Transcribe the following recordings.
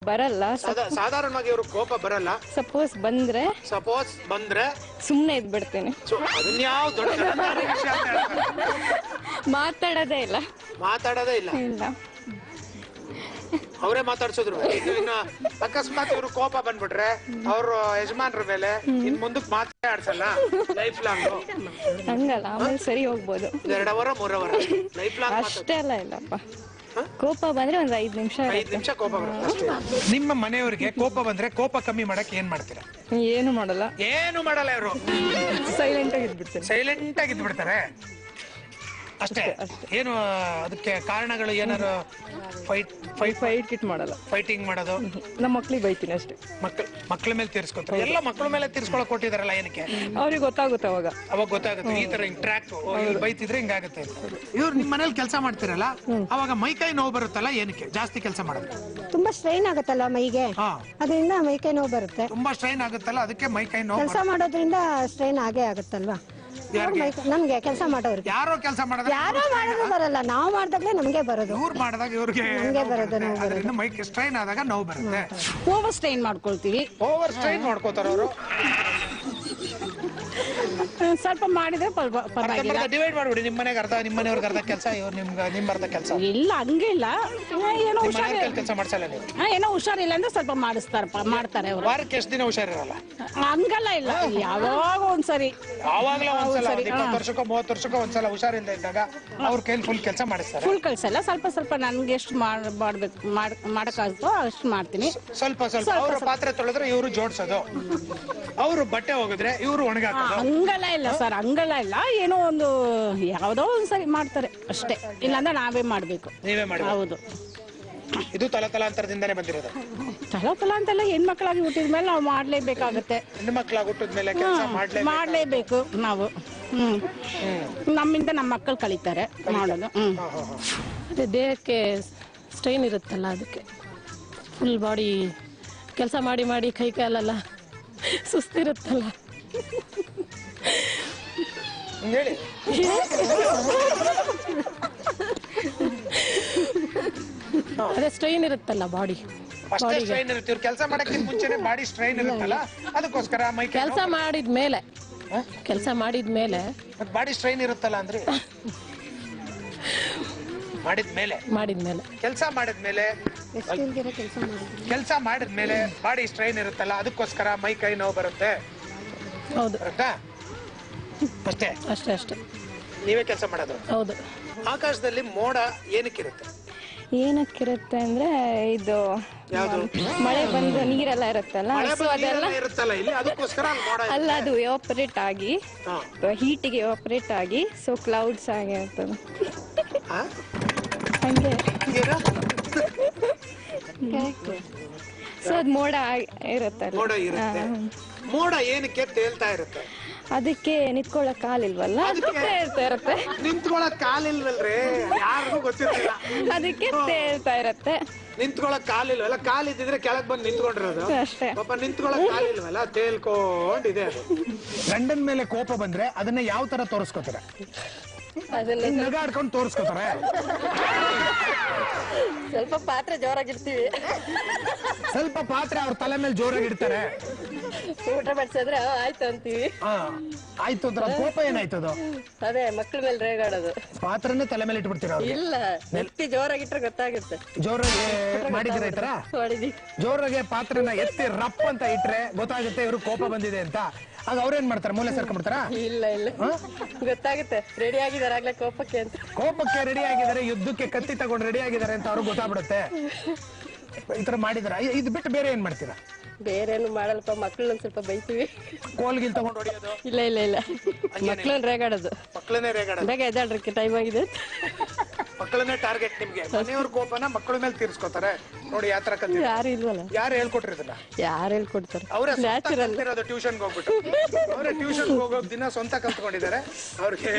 ಬರಲ್ಲ. ಸಾಧಾರಣವಾಗಿ ಇವರು ಕೋಪ ಬರಲ್ಲ. ಸಪೋಸ್ ಬಂದ್ರೆ ಸುಮ್ನೆ ಇದ್ ಬಿಡ್ತೇನೆ. ಮಾತಾಡೋದೇ ಇಲ್ಲ. ಇಲ್ಲ, ಅವರೇ ಮಾತಾಡ್ಸಿದ್ರು. ಇನ್ನು ಅಕಸ್ಮಾತ್ ಇವ್ರು ಕೋಪ ಬಂದ್ಬಿಟ್ರೆ ಅವ್ರ ಯಜಮಾನ್ರ ಮೇಲೆ ಇನ್ ಮುಂದಕ್ಕೆ ಮಾತಾಡ್ಸಲ್ಲ ಲೈಫ್ ಲಾಂಗ್. ಹಂಗಲ್ಲ, ಆಮೇಲೆ ಸರಿ ಹೋಗ್ಬೋದು. 2 ಅವರ್ 3 ಅವರ್ ಲೈಫ್ ಲಾಂಗ್ ಅಷ್ಟೇ ಅಲ್ಲ. ಇಲ್ಲಪ್ಪ, ಕೋಪ ಬಂದ್ರೆ ಒಂದ್ 5 ನಿಮಿಷ ಕೋಪ ಬರುತ್ತೆ. ನಿಮ್ಮ ಮನೆಯವರಿಗೆ ಕೋಪ ಬಂದ್ರೆ ಕೋಪ ಕಮ್ಮಿ ಮಾಡಕ್ ಏನ್ ಮಾಡ್ತೀರಾ? ಏನು ಮಾಡಲ್ಲ. ಇವರು ಸೈಲೆಂಟ್ ಆಗಿ ಇದ್ಬಿಡ್ತಾರೆ ಅಷ್ಟೇ. ಏನು ಅದಕ್ಕೆ ಕಾರಣಗಳು? ಏನಾರು ಫೈಟ್ ಮಾಡಲ್ಲ. ಫೈಟಿಂಗ್ ಮಾಡೋದು? ನಮ್ಮ ಮಕ್ಳಿಗೆ ಬೈತೀನಿ ಅಷ್ಟೇ. ಮಕ್ಳ ಮೇಲೆ ತೀರ್ಸ್ಕೊತಾರೆ. ಎಲ್ಲ ಮಕ್ಳ ಮೇಲೆ ತೀರ್ಸ್ಕೊಳಕ್ ಕೊಟ್ಟಿದಾರಲ್ಲ, ಏನಕ್ಕೆ? ಅವ್ರಿಗೆ ಗೊತ್ತಾಗುತ್ತೆ ಅವಾಗ ಗೊತ್ತಾಗುತ್ತೆ. ಈ ತರ ಟ್ರ್ಯಾಕ್ ಬೈತಿದ್ರೆ ಹಿಂಗಾಗುತ್ತೆ. ಇವ್ರು ನಿಮ್ ಮನೇಲಿ ಕೆಲಸ ಮಾಡ್ತಿರಲ್ಲ, ಅವಾಗ ಮೈಕೈ ನೋವು ಬರುತ್ತಲ್ಲ, ಏನಕ್ಕೆ ಜಾಸ್ತಿ ಕೆಲಸ ಮಾಡೋದು? ತುಂಬಾ ಸ್ಟ್ರೈನ್ ಆಗುತ್ತಲ್ಲ ಮೈಗೆ, ಅದರಿಂದ ಮೈಕೈ ನೋವು ಬರುತ್ತೆ. ತುಂಬಾ ಸ್ಟ್ರೈನ್ ಆಗುತ್ತಲ್ಲ, ಅದಕ್ಕೆ ಮೈಕೈ ನೋವು. ಕೆಲಸ ಮಾಡೋದ್ರಿಂದ ಸ್ಟ್ರೈನ್ ಆಗೇ ಆಗುತ್ತಲ್ವಾ ನಮ್ಗೆ? ಕೆಲಸ ಮಾಡೋರು ಯಾರೋ ಕೆಲಸ ಮಾಡೋದು ಬರಲ್ಲ, ನಾವು ಮಾಡ್ದಾಗ್ಲೇ ನಮ್ಗೆ ಬರೋದು. ಇವ್ರು ಮಾಡಿದಾಗ ಇವ್ರಿಗೆ ನಮ್ಗೆ ಬರೋದು. ಮೈಕ್ ಸ್ಟ್ರೈನ್ ಆದಾಗ ನೋವು ಬರುತ್ತೆ. ಓವರ್ ಸ್ಟ್ರೈನ್ ಮಾಡ್ಕೊಳ್ತೀವಿ. ಓವರ್ ಸ್ಟ್ರೈನ್ ಮಾಡ್ಕೋತಾರ ಅವರು. ಸ್ವಲ್ಪ ಮಾಡಿದ್ರೆ ಡಿವೈಡ್ ಮಾಡ್ಬಿಡಿ. ನಿಮ್ಮ ಮನೆಗೆ ಅರ್ಧ, ನಿಮ್ಮ ಮನೆಯವ್ರಿಗೆ ಅರ್ಧ ಕೆಲಸ, ಇವ್ರು ನಿಮ್ ಅರ್ಧ ಕೆಲಸ. ಇಲ್ಲ, ಹಂಗಿಲ್ಲ. ಏನೋ ಕೆಲಸ ಮಾಡ್ಸಲ್ಲ ನೀವು? ಏನೋ ಹುಷಾರಿಲ್ಲ ಅಂದ್ರೆ ಸ್ವಲ್ಪ ಮಾಡ್ತಾರೆ ಅವರು. ವಾರಕ್ಕೆ ಎಷ್ಟು ದಿನ ಹುಷಾರಿರಲ್ಲ? ಹಂಗಲ್ಲ, ಇಲ್ಲ, ಯಾವಾಗ ಒಂದ್ಸರಿ. ಯಾವಾಗ್ಲೂ ಒಂದ್ಸಲ, 20 ವರ್ಷಕ್ಕೋ 30 ವರ್ಷಕ್ಕೋ ಒಂದ್ಸಲ ಹುಷಾರಿಲ್ಲದೆ ಇದ್ದಾಗ ಅವ್ರ ಕೈಲಿ ಫುಲ್ ಕೆಲಸ ಮಾಡಿಸ್ತಾರೆ. ಫುಲ್ ಕೆಲಸ ಇಲ್ಲ, ಸ್ವಲ್ಪ ನನ್ಗೆ ಎಷ್ಟು ಮಾಡಕ್ಕಾಗುತ್ತೋ ಅಷ್ಟು ಮಾಡ್ತೀನಿ. ಸ್ವಲ್ಪ ಅವ್ರ ಪಾತ್ರೆ ತೊಳೆದ್ರೆ ಇವರು ಜೋಡ್ಸೋದು, ಅವರು ಬಟ್ಟೆ ಹೋಗಿದ್ರೆ ಇವರು ಒಣಗಾಕೋದು. ಹಂಗಲ್ಲ ಇಲ್ಲ ಸರ್, ಹಂಗಲ್ಲ ಇಲ್ಲ. ಏನೋ ಒಂದು ಯಾವ್ದೋ ಒಂದ್ಸರಿ ಮಾಡ್ತಾರೆ ಅಷ್ಟೇ, ಇಲ್ಲಾಂದ್ರೆ ನಾವೇ ಮಾಡ್ಬೇಕು. ನೀವೇ ಮಾಡಿ? ಹೌದು. ಇದು ತಲಾಂತರದಿಂದಾನೇ ಬಂದಿರೋದು? ತಲಾ ಅಂತೆಲ್ಲ ಹೆಣ್ಮಕ್ಳಾಗಿ ಹುಟ್ಟಿದ್ಮೇಲೆ ನಾವು ಮಾಡ್ಲೇಬೇಕಾಗತ್ತೆ. ಹೆಣ್ಮಕ್ಳಾಗಿ ಹುಟ್ಟಿದ್ಮೇಲೆ ಕೆಲಸ ಮಾಡ್ಲೇಬೇಕು ನಾವು. ನಮ್ಮಿಂದ ನಮ್ಮ ಮಕ್ಕಳು ಕಲಿತಾರೆ ಮಾಡೋದು. ಅದೇ ದೇಹಕ್ಕೆ ಸ್ಟ್ರೈನ್ ಇರುತ್ತಲ್ಲ, ಅದಕ್ಕೆ ಫುಲ್ ಬಾಡಿ ಕೆಲಸ ಮಾಡಿ ಕೈ ಕಾಲೆಲ್ಲ ಸುಸ್ತಿರುತ್ತಲ್ಲ. ಹೇಳಿ. ಅದೇ ಸ್ಟ್ರೈನ್ ಇರುತ್ತಲ್ಲ ಬಾಡಿ. ಸ್ಟ್ರೈನ್ ಇರುತ್ತೆ. ಇವ್ರು ಕೆಲಸ ಮಾಡಕ್ಕೆ ಮುಂಚೆನೆ ಬಾಡಿ ಸ್ಟ್ರೈನ್ ಇರುತ್ತಲ್ಲ, ಅದಕ್ಕೋಸ್ಕರ ಮೈ ಕೆಲಸ ಮಾಡಿದ್ಮೇಲೆ ಬಾಡಿ ಸ್ಟ್ರೈನ್ ಇರುತ್ತಲ್ಲ ಅಂದ್ರೆ ಮಾಡಿದ್ಮೇಲೆ ಕೆಲಸ ಮಾಡಿದ್ಮೇಲೆ ಬಾಡಿ ಸ್ಟ್ರೈನ್ ಇರುತ್ತಲ್ಲ, ಅದಕ್ಕೋಸ್ಕರ ಮೈ ಕೈ ನೋವು ಬರುತ್ತೆ. ಹೌದು, ಅಷ್ಟೇ. ನೀವೇ ಕೆಲಸ ಮಾಡೋದು? ಹೌದು. ಆಕಾಶದಲ್ಲಿ ಮೋಡ ಏನಕ್ಕಿರುತ್ತೆ ಅಂದ್ರೆ ಇದು ಮಳೆ ಬಂದು ನೀರೆಲ್ಲ ಇರುತ್ತಲ್ಲ, ಇಲ್ಲಿ, ಅದಕ್ಕೋಸ್ಕರ ಅಲ್ಲ, ಅದು ಎವಾಪರೇಟ್ ಆಗಿ ಹೀಟಿಗೆ ಎವಾಪರೇಟ್ ಆಗಿ ಸೊ ಕ್ಲೌಡ್ಸ್ ಆಗಿ ಇರ್ತದೆ. ಹಂಗೆ ಸೊ ಅದು ಮೋಡ ಇರುತ್ತಲ್ಲ. ಮೋಡ ಏನಕ್ಕೆ ತೇಲ್ತಾ ಇರುತ್ತೆ? ಅದಕ್ಕೆ ನಿಂತ್ಕೊಳ್ಳಕ್ ಕಾಲಿಲ್ವಲ್ಲ, ತೇಲ್ತಾ ಇರುತ್ತೆ. ನಿಂತ್ಕೊಳ್ಳಕ್ ಕಾಲಿಲ್ವಲ್ರಿ? ಯಾರಿಗೂ ಗೊತ್ತಿರಲಿಲ್ಲ. ಅದಕ್ಕೆ ತೇಲ್ತಾ ಇರುತ್ತೆ. ನಿಂತ್ಕೊಳ್ಳಕ್ ಕಾಲಿಲ್ವಲ್ಲ, ಕಾಲಿದ್ದಿದ್ರೆ ಕೆಳಗ್ ಬಂದು ನಿಂತ್ಕೊಂಡಿರೋದು ಅಷ್ಟೇ. ಪಾಪ ನಿಂತ್ಕೊಳ್ಳಕ್ ಕಾಲಿಲ್ವಲ್ಲ, ತೇಲ್ಕೊಂಡಿದೆ ಅದು. ಗಂಡನ ಮೇಲೆ ಕೋಪ ಬಂದ್ರೆ ಅದನ್ನ ಯಾವ ತರ ತೋರಿಸ್ಕೋತೀರ? ನಗಾಡ್ಕೊಂಡು ತೋರಿಸ್ಕೋತಾರೆ. ಸ್ವಲ್ಪ ಪಾತ್ರೆ ಜೋರಾಗಿಡ್ತೀವಿ, ಸ್ವಲ್ಪ ಪಾತ್ರೆ ಅವ್ರ ತಲೆ ಮೇಲೆ ಜೋರಾಗಿಡ್ತಾರೆ. ಊಟ ಬಡ್ಸಿದ್ರೆ ಆಯ್ತು ಅಂತೀವಿ. ಆಯ್ತು ಅಂತ ಕೋಪ ಏನಾಯ್ತದು? ಅದೇ ಮಕ್ಳ ಮೇಲೆ ರೇಗಾಡೋದು. ಪಾತ್ರನೇ ತಲೆ ಮೇಲೆ ಇಟ್ಬಿಡ್ತೀರ? ಇಲ್ಲ, ಎತ್ತಿ ಜೋರಾಗಿಟ್ರೆ ಗೊತ್ತಾಗುತ್ತೆ. ಜೋರಾಗಿ ಮಾಡಿದಿರ ಈ ತರ? ಜೋರಾಗಿ ಪಾತ್ರನ ಎತ್ತಿ ರಪ್ ಅಂತ ಇಟ್ರೆ ಗೊತ್ತಾಗುತ್ತೆ ಇವ್ರು ಕೋಪ ಬಂದಿದೆ ಅಂತ. ಆಗ ಅವ್ರೇನ್ ಮಾಡ್ತಾರೆ? ಮೂಲೆ ಸೇರ್ಕೊಂಡ್ಬಿಡ್ತಾರ? ಇಲ್ಲ, ಗೊತ್ತಾಗುತ್ತೆ ರೆಡಿ ಆಗಿದಾರೆ ಆಗ್ಲೇ ಕೋಪಕ್ಕೆ ಅಂತ. ಕೋಪಕ್ಕೆ ರೆಡಿ ಆಗಿದ್ದಾರೆ, ಯುದ್ಧಕ್ಕೆ ಕತ್ತಿ ತಗೊಂಡು ರೆಡಿ ಆಗಿದ್ದಾರೆ ಅಂತ ಅವ್ರಿಗೆ ಗೊತ್ತಾಗ್ಬಿಡುತ್ತೆ. ಈ ತರ ಮಾಡಿದಾರ. ಇದು ಬಿಟ್ಟು ಬೇರೆ ಏನ್ ಮಾಡ್ತೀರಾ? ಬೇರೇನು ಮಾಡಲ್ಪ, ಮಕ್ಳನ್ನ ಸ್ವಲ್ಪ ಬೈತೀವಿ. ಕೋಲ್ಗಿಲ್ ತಗೊಂಡು ಹೊಡಿಯೋದು? ಇಲ್ಲ, ಮಕ್ಳನ್ನ ರೇಗಾಡೋದು. ಬೇಗ ಎದ್ದಾಡ್ರಕ್ಕೆ ಟೈಮ್ ಆಗಿದೆ. ಮಕ್ಕಳನ್ನೇ ಟಾರ್ಗೆಟ್ ನಿಮ್ಗೆ. ಮನೆಯವ್ರ ಕೋಪನ ಮಕ್ಕಳ ಮೇಲೆ ತೀರ್ಸ್ಕೊತಾರೆ ನೋಡಿ. ಯಾವ ತರ ಕಲ್ತಿದ್ರು? ಯಾರು ಇಲ್ವಲ್ಲ. ಯಾರು ಹೇಳ್ಕೊಟ್ರಿ ಇದನ್ನ? ಯಾರು ಹೇಳ್ಕೊಡ್ತಾರೆ? ಅವರೇ ನ್ಯಾಚುರಲ್ ಟ್ಯೂಷನ್ಗೆ ಹೋಗ್ಬಿಟ್ಟು ಅವರೇ ಟ್ಯೂಷನ್ಗೆ ಹೋಗೋ ದಿನ ಸ್ವಂತ ಕಲ್ತ್ಕೊಂಡಿದ್ದಾರೆ. ಅವ್ರಿಗೆ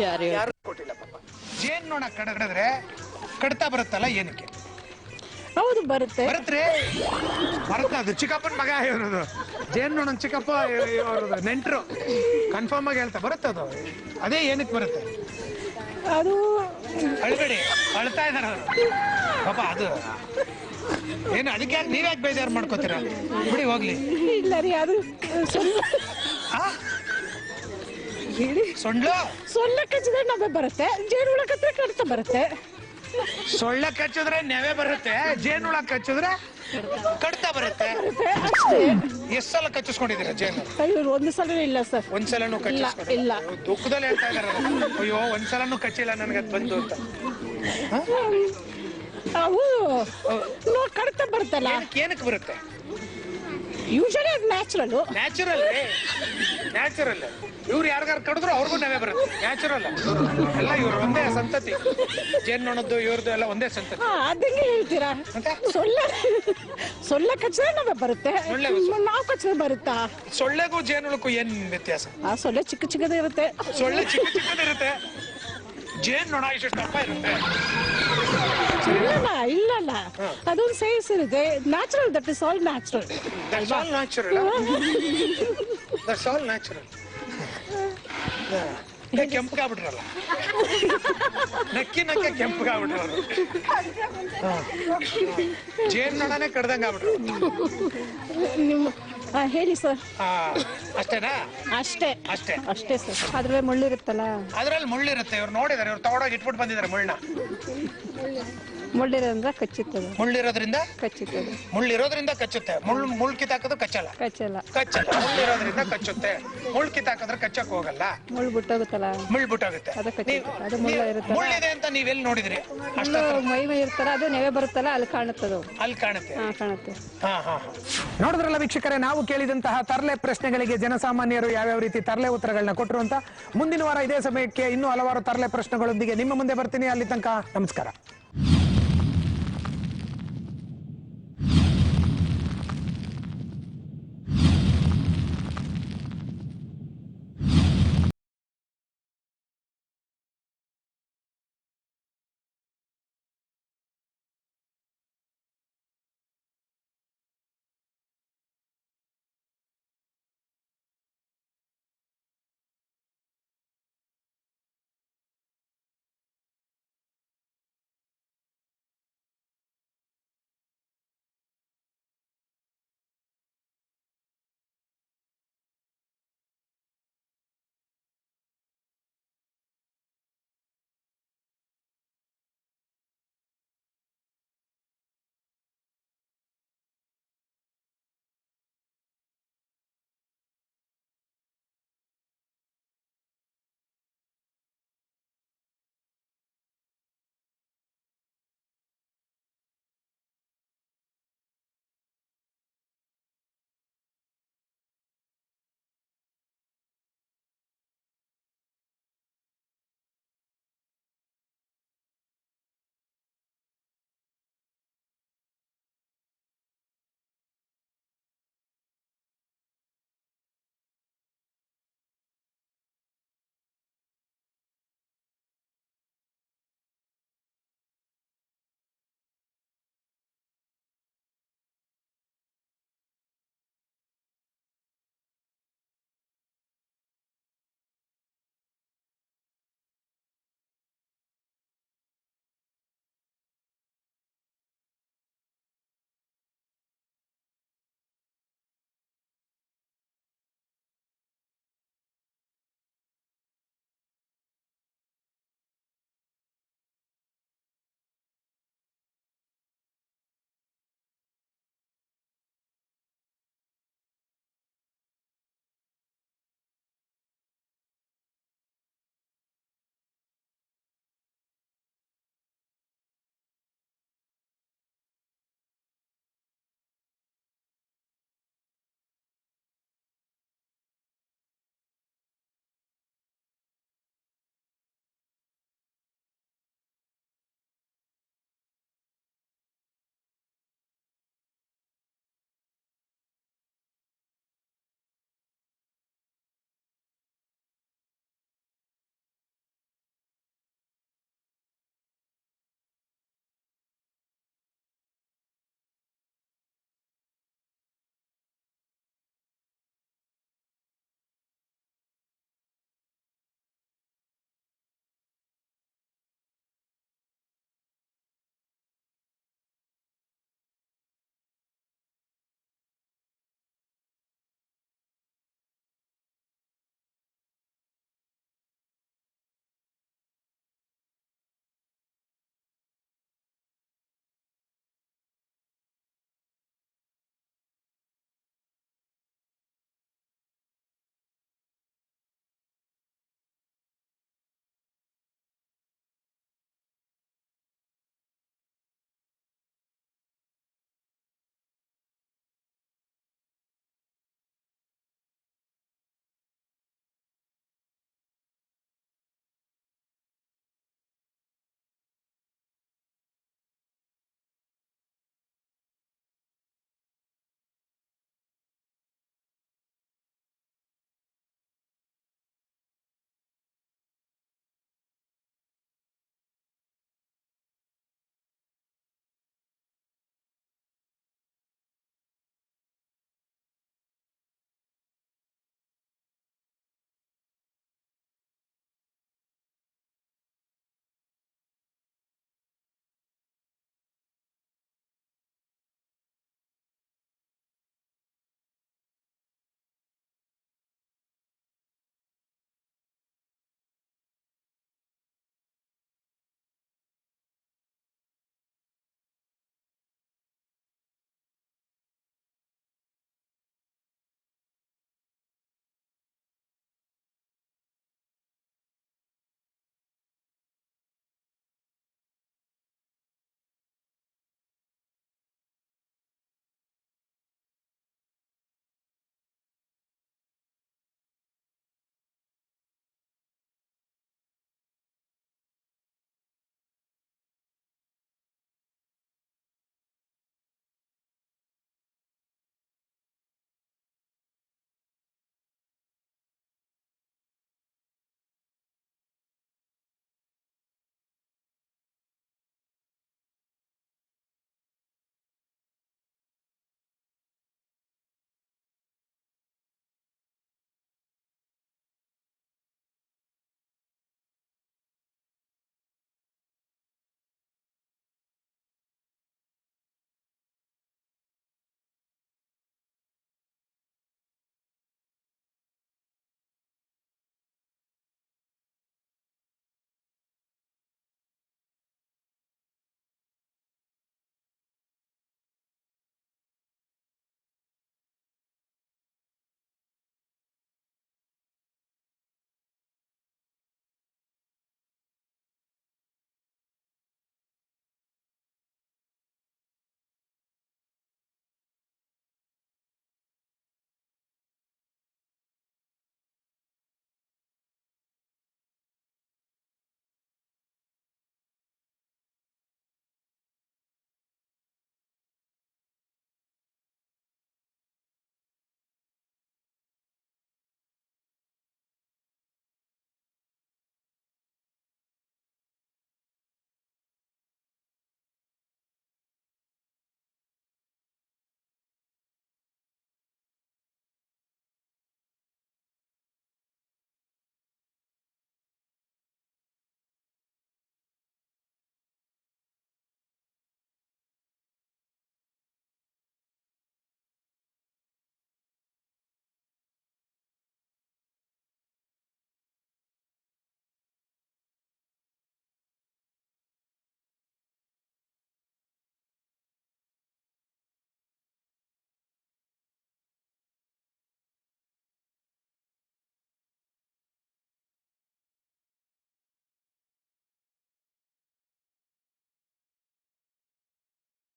ಯಾರು ಕೊಟ್ಟಿಲ್ಲ ಪಾಪ. ಜೇನ್ನೊಣ ಕಡಿದ್ರೆ ಕಡ್ತಾ ಬರುತ್ತಲ್ಲ, ಏನಕ್ಕೆ? ಹೌದು, ಬರುತ್ತೆ. ಅದು ಚಿಕ್ಕಪ್ಪನ ಮಗ ಇರೋದು. ಜೇನ್ನೊಣ ಚಿಕ್ಕಪ್ಪ ನೆಂಟ್ರು ಕನ್ಫರ್ಮ್ ಆಗಿ ಹೇಳ್ತಾ ಬರುತ್ತೆ. ಅದೇ ಏನಕ್ಕೆ ಬರುತ್ತೆ? ಅದು ಅಳ್ಬೇಡಿ, ಅಳ್ತಾ ಇದಾರೆ ಅವರು ಪಾಪ. ಅದು ಏನು ಅದಕ್ಕೆ ಯಾಕೆ ನೀವ್ಯಾಕೆ ಬೇಜಾರು ಮಾಡ್ಕೋತೀರಾ? ಬಿಡಿ ಹೋಗ್ಲಿ. ಇಲ್ಲ ರೀ ಅದು ಆ? ಸೊಳ್ಳು ಸೊಳ್ಳೆ ಕಚ್ಚಿದ್ರೆ ನವೆ ಬರುತ್ತೆ, ಜೇನುಹುಳ ಕಚ್ಚಿದ್ರೆ ಕಡಿತ ಬರುತ್ತೆ. ಸೊಳ್ಳೆ ಕಚ್ಚಿದ್ರೆ ನೆವೆ ಬರುತ್ತೆ, ಜೇನುಹುಳ ಕಚ್ಚಿದ್ರೆ ಕಡ್ತ ಬರುತ್ತೆ. ಅಷ್ಟೇ. ಎಷ್ಟು ಸಲ ಕಚ್ಚಿಸ್ಕೊಂಡಿದ್ದೀರಾ ಜೇನು? ಅಯ್ಯೋ ಒಂದು ಸಲ ಇಲ್ಲ ಸರ್. ಒಂದ್ಸಲನು ಕಚ್ಚಿಸ್ಕೊಂಡು ಇಲ್ಲ. ದುಃಖದಲ್ಲಿ ಹೇಳ್ತಾ ಇದಾರೆ. ಅಯ್ಯೋ ಒಂದ್ಸಲನು ಕಚ್ಚಿಲ್ಲ ನನಗೆ ಅದು ಬಂತು ಅಂತ. ಅವು ಕಡಿತ ಬರುತ್ತಲ್ಲ, ಏನಕ್ಕೆ ಬರುತ್ತೆ? ಯೂಶಲಿ ಅದು ನ್ಯಾಚುರಲ್. ನ್ಯಾಚುರಲ್. ಇವ್ರು ಯಾರಿಗಾರು ಕಡಿದ್ರು ಅವ್ರಿಗೂ ನೆವೆ ಬರುತ್ತೆ. ನ್ಯಾಚುರಲ್ ಎಲ್ಲ ಇವ್ರು ಒಂದೇ ಸಂತತಿ. ಜೇನ್ನೊಣದ್ದು ಇವ್ರದ್ದು ಎಲ್ಲ ಒಂದೇ ಸಂತತಿ. ಅದಂಗೆ ಹೇಳ್ತೀರಾ? ಸೊಳ್ಳೆ ಕಚ್ಚಿದ್ರೆ ನವೆ ಬರುತ್ತೆ, ನಾವು ಕಚ್ಚಿದ್ರೆ ಬರುತ್ತಾ? ಸೊಳ್ಳೆಗೂ ಜೇನುಳಕ್ಕೂ ಏನ್ ವ್ಯತ್ಯಾಸ? ಆ ಸೊಳ್ಳೆ ಚಿಕ್ಕ ಚಿಕ್ಕದ ಇರುತ್ತೆ. ಸೊಳ್ಳೆ ಚಿಕ್ಕದಿರುತ್ತೆ, ಜೇನ್ನೊಣ ಇಷ್ಟು ದಪ್ಪ ಇರುತ್ತೆ. ಇಲ್ಲ ಅದೊಂದು ಸೈನ್ಸ್ ಇರುತ್ತೆ. Natural, that is all natural. That's all natural. That's all natural. ಕೆಂಪಗಾಗ್ಬಿಟ್ರಲ್ಲ, ನಕ್ಕಿ ಕೆಂಪಗಾಗ್ಬಿಟ್ರು. ಜೇನ್ನೊಣನೆ ಕಡ್ದಂಗ ಆಗ್ಬಿಟ್ರು. ನಿಮ್ಮ ಹೇಳಿ ಸರ್. ಅಷ್ಟೇನಾ? ಅಷ್ಟೇ ಸರ್. ಅದ್ರಲ್ಲಿ ಮುಳ್ಳಿರುತ್ತಲ್ಲ, ಅದ್ರಲ್ಲಿ ಮುಳ್ಳಿರುತ್ತೆ. ಇವ್ರು ನೋಡಿದಾರೆ, ಇವ್ರು ತಗೊಂಡೋಗಿ ಇಟ್ಬಿಟ್ಟು ಬಂದಿದ್ದಾರೆ ಮುಳ್ಳನ್ನ. ಮುಳ್ಳಿರೋದ್ರಿಂದ ಕಚ್ಚುತ್ತದೆ. ಮುಳ್ಳಿರೋದ್ರಿಂದ ಕಚ್ಚುತ್ತೆ. ಮುಳ್ಳು ಕಿತ್ತಾಕಿದ್ರೆ ಕಚ್ಚಲ್ಲ. ಮುಳ್ಳಿರೋದ್ರಿಂದ ಕಚ್ಚುತ್ತೆ. ಮುಳ್ಳು ಕಿತ್ತಾಕಿದ್ರೆ ಕಚ್ಚಕ್ ಹೋಗಲ್ಲ, ಮುಳ್ಳು ಬಿಟ್ಟೋಗುತ್ತಲ್ಲ, ಮುಳ್ಳು ಬಿಟ್ಟೋಗುತ್ತೆ. ಅದು ಮುಳ್ಳು ಇರುತ್ತೆ. ಮುಳ್ಳಿದೆ ಅಂತ ನೀವೆಲ್ಲಿ ನೋಡಿದ್ರಿ? ಮೈ ಇರ್ತಾರ, ಅದು ನೆವೆ ಬರುತ್ತಲ್ಲ, ಅಲ್ಲಿ ಕಾಣುತ್ತದು. ಅಲ್ಲಿ ಕಾಣುತ್ತೆ. ಕಾಣುತ್ತೆ. ನೋಡಿದ್ರಲ್ಲ ವೀಕ್ಷಕರೇ, ನಾವು ಕೇಳಿದಂತಹ ತರಲೆ ಪ್ರಶ್ನೆಗಳಿಗೆ ಜನಸಾಮಾನ್ಯರು ಯಾವ್ಯಾವ ರೀತಿ ತರಲೆ ಉತ್ತರಗಳನ್ನ ಕೊಟ್ಟರು ಅಂತ. ಮುಂದಿನ ವಾರ ಇದೇ ಸಮಯಕ್ಕೆ ಇನ್ನೂ ಹಲವಾರು ತರಲೆ ಪ್ರಶ್ನೆಗಳೊಂದಿಗೆ ನಿಮ್ಮ ಮುಂದೆ ಬರ್ತೀನಿ. ಅಲ್ಲಿ ತನಕ ನಮಸ್ಕಾರ.